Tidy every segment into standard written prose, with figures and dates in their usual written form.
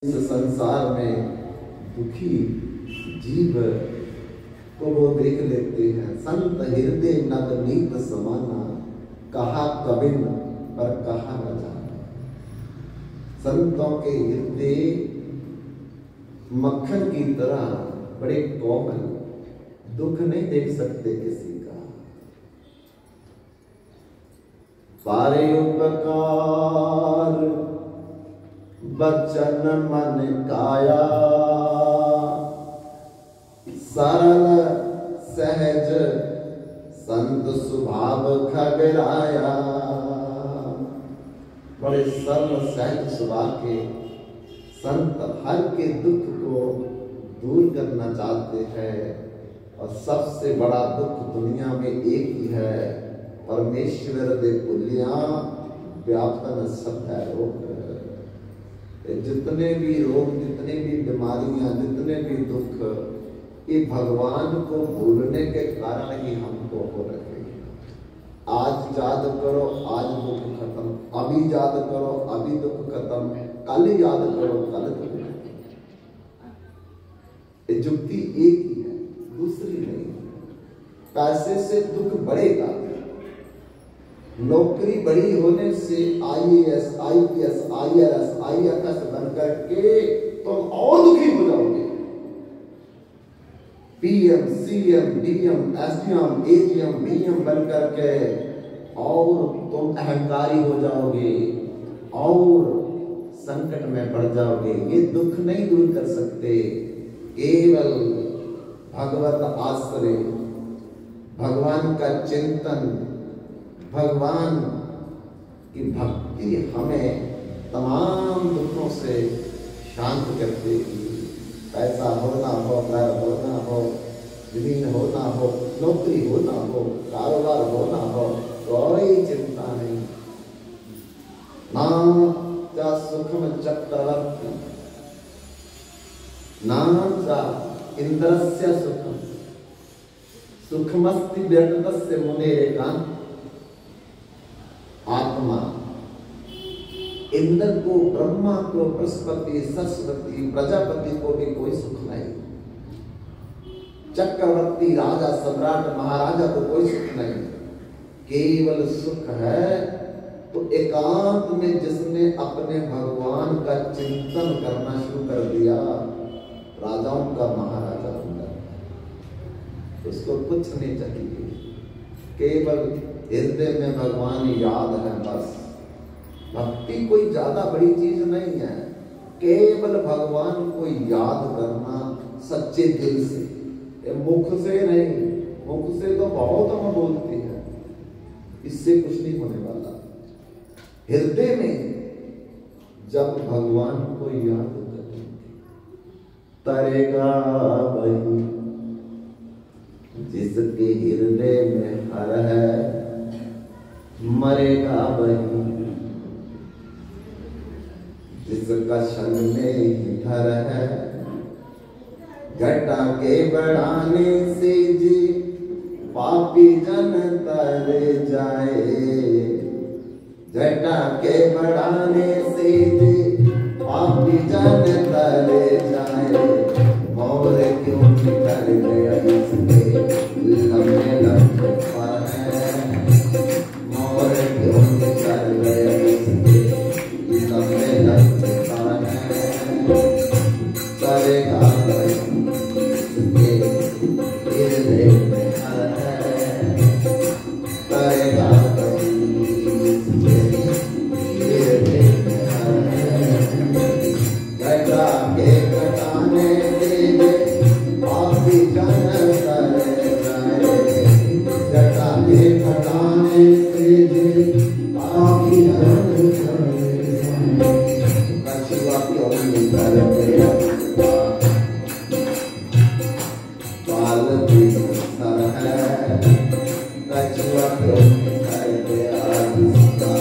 इस संसार में दुखी जीव को वो देख लेते हैं। संत हृदय नवनीत समाना, कहा कबिन पर कहा न जाना। संतों के हृदय मक्खन की तरह बड़े कोमल, दुख नहीं देख सकते किसी का। पारे उपकार बचन मन काया, सरल सहज संत स्वभाव खगराया। बड़े सरल सहज स्वभाव के संत हर के दुख को दूर करना चाहते हैं। और सबसे बड़ा दुख दुनिया में एक ही है, परमेश्वर दे पुलिया व्यापन सब है रोग। जितने भी रोग, जितने भी बीमारियां, जितने भी दुख, ये भगवान को भूलने के कारण ही हमको हो रहे हैं। आज याद करो आज दुख खत्म, अभी याद करो अभी दुख खत्म, कल याद करो कल दुख खत्म। ये जुक्ति एक ही है, दूसरी नहीं। पैसे से दुख बढ़ेगा, नौकरी बड़ी होने से IAS, IPS, IRS, IFS बनकर के तुम और दुखी हो जाओगे। PM, CM, DM, SDM, AGM, BM बनकर के और तुम अहंकारी हो जाओगे और संकट में पड़ जाओगे। ये दुख नहीं दूर कर सकते। केवल भगवत आश्रय, भगवान का चिंतन, भगवान की भक्ति हमें तमाम दुखों से शांत कर देगी। पैसा होना हो, घर होना हो, जमीन होना हो, नौकरी होना हो, कारोबार होना हो, कोई चिंता नहीं। नाम जा सुखम चक्रवर्ती, नाम जा इंद्रस्य सुखम, सुखमस्ति व्यक्तस्य मुनेरेकांत। आत्मा इंद्र को, ब्रह्मा को, बृहस्पति, सरस्वती, प्रजापति को भी कोई सुख नहीं। चक्रवर्ती, राजा, सम्राट, महाराजा को कोई सुख नहीं। केवल सुख है तो एकांत में जिसने अपने भगवान का चिंतन करना शुरू कर दिया, राजाओं का महाराजा होगा, उसको कुछ नहीं चाहिए। केवल हृदय में भगवान याद है बस। भक्ति कोई ज्यादा बड़ी चीज नहीं है, केवल भगवान को याद करना सच्चे दिल से, मुख से नहीं। मुख से तो बहुत हम बोलते हैं, इससे कुछ नहीं होने वाला। हृदय में जब भगवान को याद करेंगे, तरेगा वही जिसके हृदय में हर है, मरेगा वही जिसका क्षण में ही डर है। घटा के बढ़ाने से जी पापी जन तर जाए, घटा के बढ़ाने से जी पापी जन तर जाए। और क्यों कर गया इसके लम्बे लम्बे पर है, और क्यों कर गया इसके लम्बे लम्बे पर है। करेगा इसके हृदय में हर है, करेगा इसके हृदय में हर है। घटा के घटाने से पापी जन तर जाए, घटा के घटाने से पापी जन तर जाए। कछुआ क्यों कर गया बाल भी सर है, कछुआ क्यों कर गया जिसका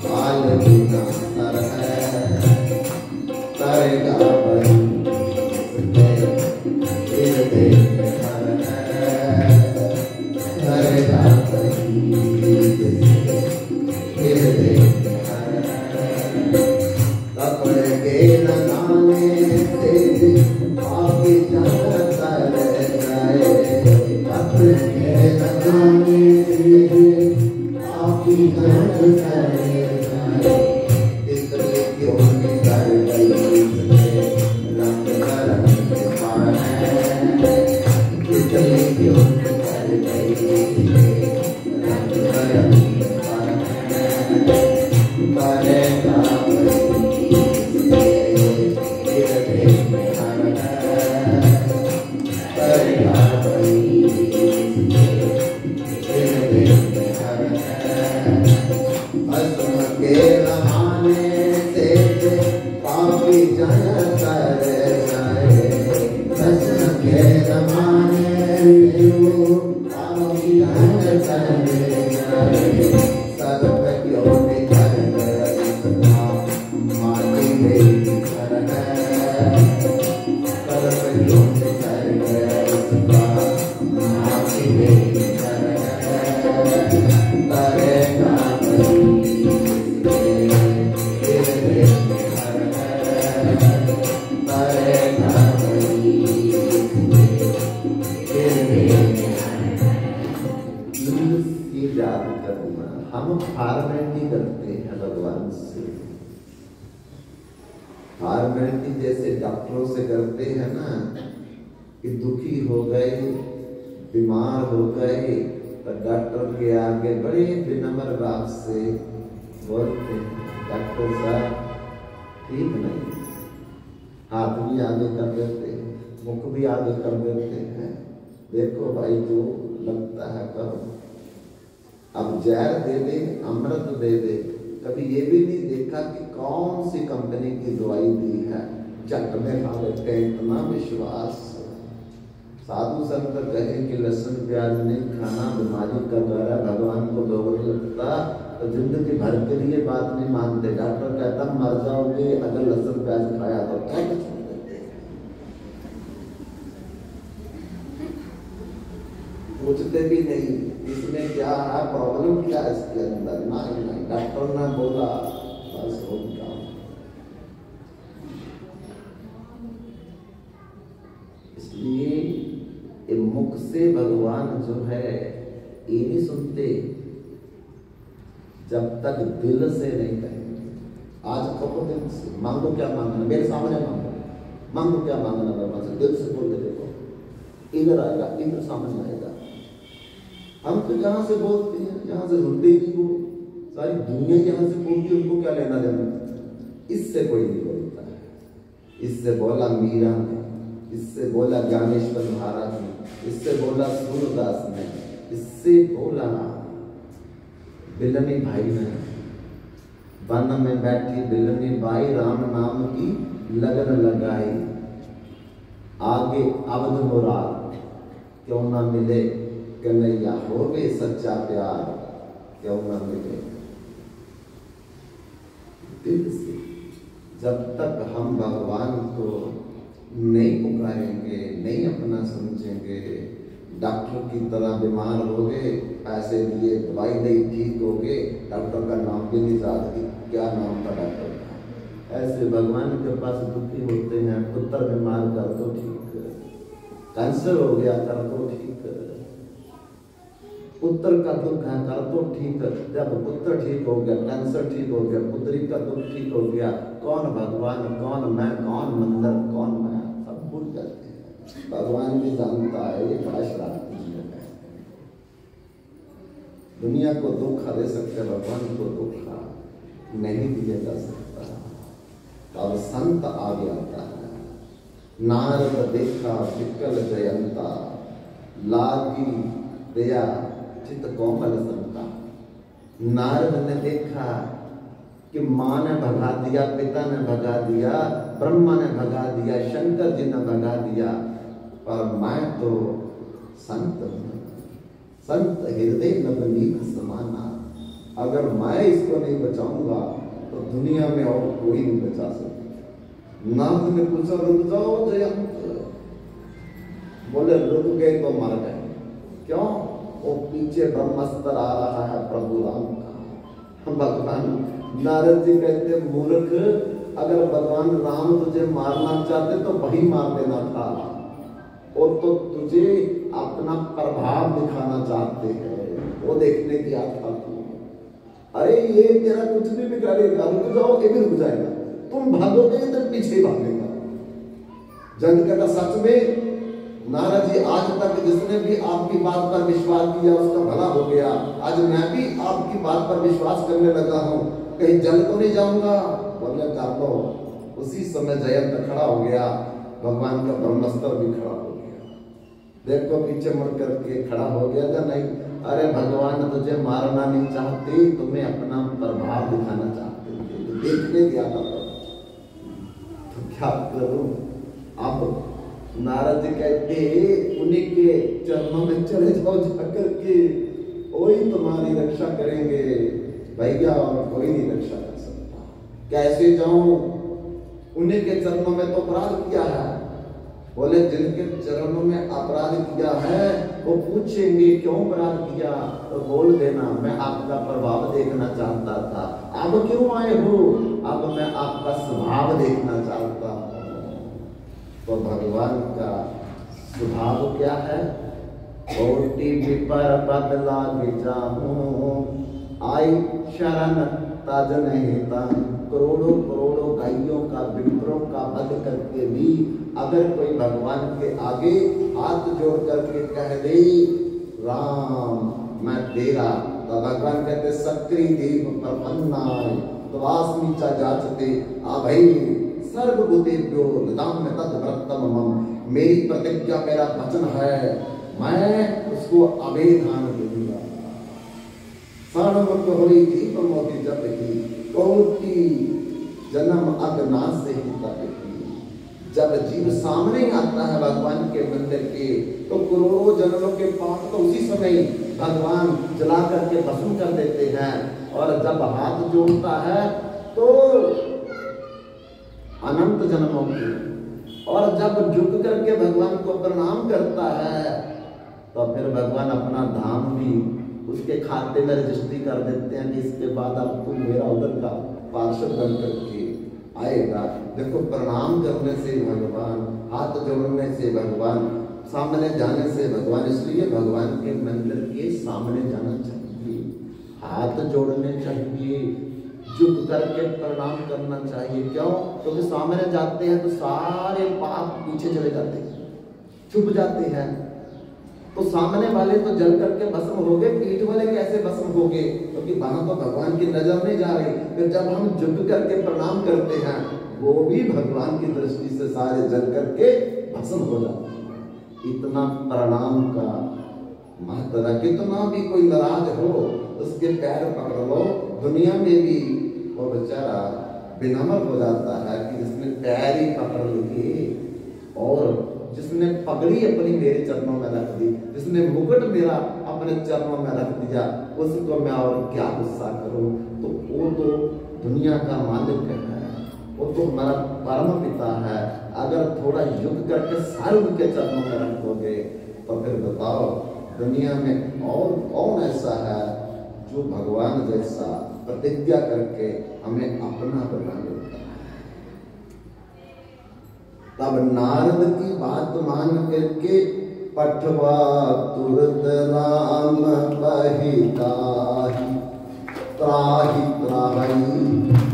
बाल भी सर है। करेगा वही हृदय में हर है, करेगा वही हृदय में हर है। कपड़े के लगाने हम फॉर्मेलिटी करते हैं भगवान से, फॉर्मेलिटी जैसे डॉक्टरों से करते हैं ना कि दुखी हो गए, बीमार हो गए तो डॉक्टर के आगे बड़े विनम्र भाव से बोलते हैं, डॉक्टर साहब ठीक नहीं, हाथ भी आगे कर देते हैं, मुख भी आगे कर देते हैं, देखो भाई जो लगता है करो। अब जहर दे दे, अमृत दे दे, कभी ये भी नहीं देखा कि कौन सी कंपनी की दवाई दी है, झट में खा लेते हैं, इतना विश्वास। साधु संत कहे कि लहसुन प्याज नहीं खाना बीमारी का द्वारा भगवान को लोग नहीं लगता, तो जिंदगी भर के लिए बात नहीं मानते। डॉक्टर कहता मर जाओगे अगर लहसुन प्याज खाया तो, क्या छोड़ देते, पूछते भी नहीं इसमें क्या है, प्रॉब्लम क्या है इसके अंदर, नहीं डॉक्टर ने बोला बस हो गया। इसलिए मुख से भगवान जो है ये नहीं सुनते जब तक दिल से नहीं कहेंगे। आज कहो दिल से, मांगो क्या मांगना, मेरे सामने मांगो, मांगो क्या मांगना भगवान से, दिल से बोल के देखो, इधर आएगा, इधर सामने आएगा। हम तो जहां से बोलते हैं, जहां से सुनते ही वो सारी दुनिया जहां से बोलती है, उनको क्या लेना देना, इससे कोई नहीं बोलता है। इससे बोला मीरा ने, इससे बोला ज्ञानेश्वर महाराज ने, इससे बोला सूरदास ने, इससे बोला बिलनी भाई ने, वन में बैठी बिलनी बाई राम नाम की लगन लगाई, आगे अवध मुराद क्यों ना मिले, कन्हैया होवे सच्चा प्यार क्यों ना मिले। दिल से जब तक हम भगवान को नहीं पुकारेंगे, नहीं अपना समझेंगे, डॉक्टर की तरह बीमार हो गए, पैसे दिए, दवाई दी, ठीक हो गए, डॉक्टर का नाम भी नहीं याद कि क्या नाम था डॉक्टर का। ऐसे भगवान के पास दुखी होते हैं, पुत्र बीमार कर दो ठीक, कैंसर हो गया कर दो ठीक, पुत्र का दुख है कर दो ठीक, जब पुत्र ठीक हो गया, कैंसर ठीक हो गया, पुत्री का दुख ठीक हो गया, कौन भगवान, कौन मैं, कौन मंदिर, कौन मैं, सब भूल जाते हैं। भगवान भी जानता है ये बड़ा श्राप है, दुनिया को दुख दे सकते, भगवान को दुख नहीं दिया जा सकता। अब संत आगे आता है, नारद देखा विकल जयंता, लागी दया चित कोमल संता। नारद ने देखा कि माँ ने भगा दिया, पिता ने भगा दिया, ब्रह्मा ने भगा दिया, शंकर जी ने भगा दिया, पर मैं तो संत हूँ, संत हृदय नवनीत समाना। अगर मैं इसको नहीं बचाऊंगा तो दुनिया में और कोई नहीं बचा सकता। नारद ने पूछा रुक जाओ जयंत, बोले रुक गए तो मर गए, क्यों? वो पीछे ब्रह्मास्त्र आ रहा है प्रभु राम का। भगवान नारद जी कहते मूर्ख, अगर भगवान राम तुझे मारना चाहते तो वही मार देना था, और तो तुझे अपना प्रभाव दिखाना चाहते हैं, वो देखने की आता तू। अरे ये तेरा कुछ भी बिगाड़ेगा, रुक जाओ ये भी रुक जाएगा, तुम भागोगे तो पीछे भागेगा। जंग कहता सच में नारद जी, आज तक जिसने भी आपकी बात पर विश्वास किया उसका भला हो गया, आज मैं भी आपकी बात पर विश्वास करने लगा हूँ, कहीं जल तो नहीं जाऊंगा। बोले कर लो। उसी समय जयंत खड़ा हो गया, भगवान का ब्रह्मास्त्र भी खड़ा हो गया। देखो पीछे मुड़ करके खड़ा हो गया था, नहीं अरे भगवान तुझे मारना नहीं चाहते, तुम्हें अपना प्रभाव दिखाना चाहते थे, देखने दिया था। क्या करूं? अब नारद जी कहते उन्हीं के चरणों में चले जाओ जाकर के, वही तुम्हारी रक्षा करेंगे भैया, और कोई नहीं रक्षा कर सकता। कैसे जाऊं? उन्हीं के चरणों में तो अपराध किया है। बोले जिनके चरणों में अपराध किया है वो पूछेंगे क्यों अपराध किया, तो बोल देना मैं आपका प्रभाव देखना चाहता था। अब क्यों आए हो? अब मैं आपका स्वभाव देखना चाहता हूं। तो भगवान का स्वभाव क्या है? कोटि विपर बदला विचाहूं, आई शरण तज नहीं ता। करोड़ों करोड़ों गायों का, विप्रों का वध करके भी अगर कोई भगवान के आगे हाथ जोड़ करके कह दे राम मैं तेरा, तो भगवान कहते सक्री देव प्रपन्नाय तवास्मि च जाचते अभय सर्वभूतेभ्यो ददाम्य तद्व्रतम मम। मेरी प्रतिज्ञा, मेरा वचन है, मैं उसको अभय दान दूंगा। सार्वभौम होई दीप मोती जप की, कोटि जन्म अज्ञान से ही तप की। जब जीव सामने आता है भगवान के मंदिर के, तो करोड़ों जन्मों के पाप तो उसी समय भगवान जला करके भस्म कर देते हैं। और जब हाथ जोड़ता है तो अनंत जन्मों की, और जब झुक करके भगवान को प्रणाम करता है तो फिर भगवान अपना धाम भी उसके खाते में रजिस्ट्री कर देते हैं कि इसके बाद अब तुम मेरा उधर का पार्षद बन करके आएगा। देखो प्रणाम करने से भगवान, हाथ जोड़ने से भगवान, सामने जाने से भगवान, इसलिए भगवान के मंदिर के सामने जाना चाहिए, हाथ जोड़ने चाहिए, झुक करके प्रणाम करना चाहिए। क्यों? क्योंकि सामने जाते हैं तो सारे पाप पीछे चले जाते हैं, छुप जाते हैं। तो सामने वाले तो जल करके भस्म हो गए, पीठ वाले कैसे भस्म हो गए? क्योंकि वहां तो भगवान की नजर नहीं जा रही। फिर जब हम झुक करके प्रणाम करते हैं वो भी भगवान की दृष्टि से सारे जल करके भस्म हो जाते हैं। इतना प्रणाम का महत्व है। कितना भी कोई नाराज हो उसके पैर पकड़ लो, दुनिया में भी वो बेचारा विनम्र हो जाता है कि जिसने पैर ही पकड़ लिए और जिसने पगड़ी अपनी मेरे चरणों में रख दी, जिसने मुकुट मेरा अपने चरणों में रख दिया, उसको मैं और क्या गुस्सा करूं? तो वो तो दुनिया का मालिक है, वो तो हमारा परम पिता है। अगर थोड़ा युद्ध करके सारे उनके चरणों में रख दोगे तो फिर बताओ दुनिया में और कौन ऐसा है जो भगवान जैसा प्रतिज्ञा करके हमें अपना बना लेता है। तब नारद की बात मान करके पठवा तुरत राम पहिताहि, त्राहि त्राहि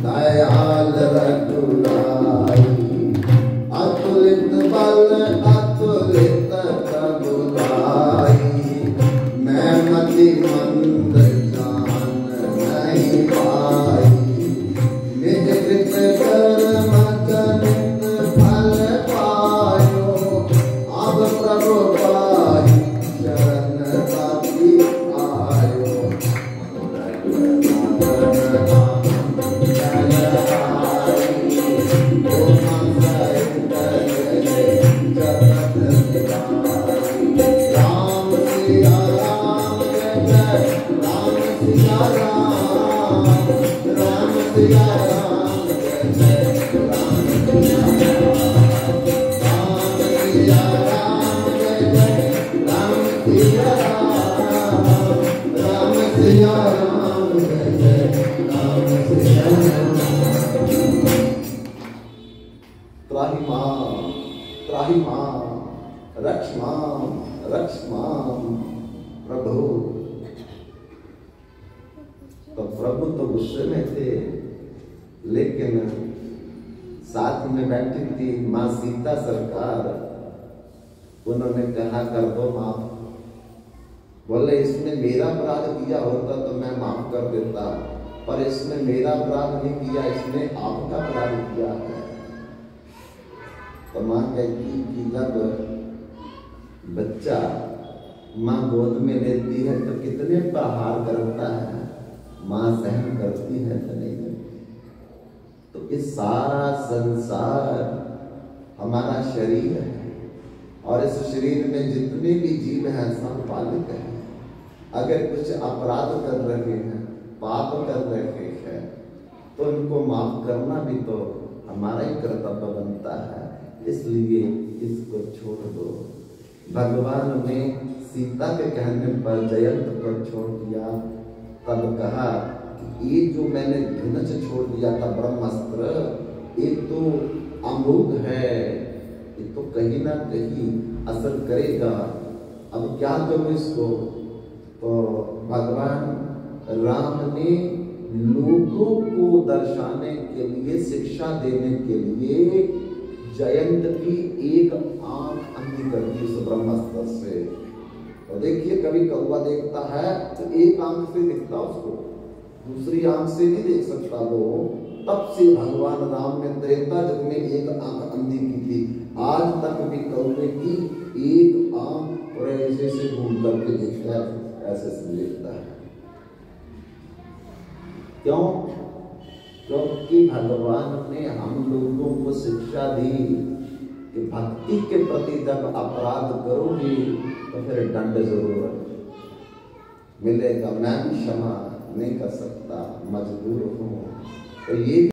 दयाल रघुराई। अतुलित बल अतुलित प्रभुराई, मैं मति मंद जान नहीं पाई। निज कृत कर्म जनित फल पायो, अब प्रभु पाहि शरण पाति आयो। प्रभु तो प्रभु तो गुस्से में थे, लेकिन साथ में बैठी थी माँ सीता सरकार, उन्होंने कहा कर दो माफ। बोले इसने मेरा अपराध किया होता तो मैं माफ कर देता, पर इसने मेरा अपराध नहीं किया, इसने आपका अपराध किया है। तो माँ कहती कि जब बच्चा माँ गोद में लेती है तो कितने प्रहार करता है, माँ सहन करती है तो नहीं करती। तो इस सारा संसार हमारा शरीर है और इस शरीर में जितने भी जीव हैं सब बालक हैं। अगर कुछ अपराध कर रहे हैं, पाप कर रहे हैं, तो उनको माफ करना भी तो हमारा ही कर्तव्य बनता है। इसलिए इसको छोड़ दो। भगवान ने सीता के कहने पर जयंत को छोड़ दिया। तब कहा कि ये जो मैंने धनुष छोड़ दिया था ब्रह्मास्त्र, ये तो अमोघ है, ये तो कहीं ना कहीं असर करेगा। अब क्या करूं इसको? तो भगवान राम ने लोगों को दर्शाने के लिए, शिक्षा देने के लिए जयंत की एक आंख अंधी कर दी उस ब्रह्मास्त्र से। तो देखिए, कभी कौवा देखता है तो एक आंख से दिखता उसको, दूसरी आंख से नहीं देख सकता वो। तब से भगवान राम ने त्रेता युग में एक आंख अंधी की थी। आज तक भी कौवे की एक आंख और ऐसे से घूम करके देखता है, ऐसे से देखता है। क्यों? क्योंकि भगवान ने हम लोगों को शिक्षा दी कि भक्ति के प्रति जब अपराध करोगे तो फिर दंड जरूर मिलेगा। मैं भी क्षमा नहीं कर सकता, मजबूर हूं। तो ये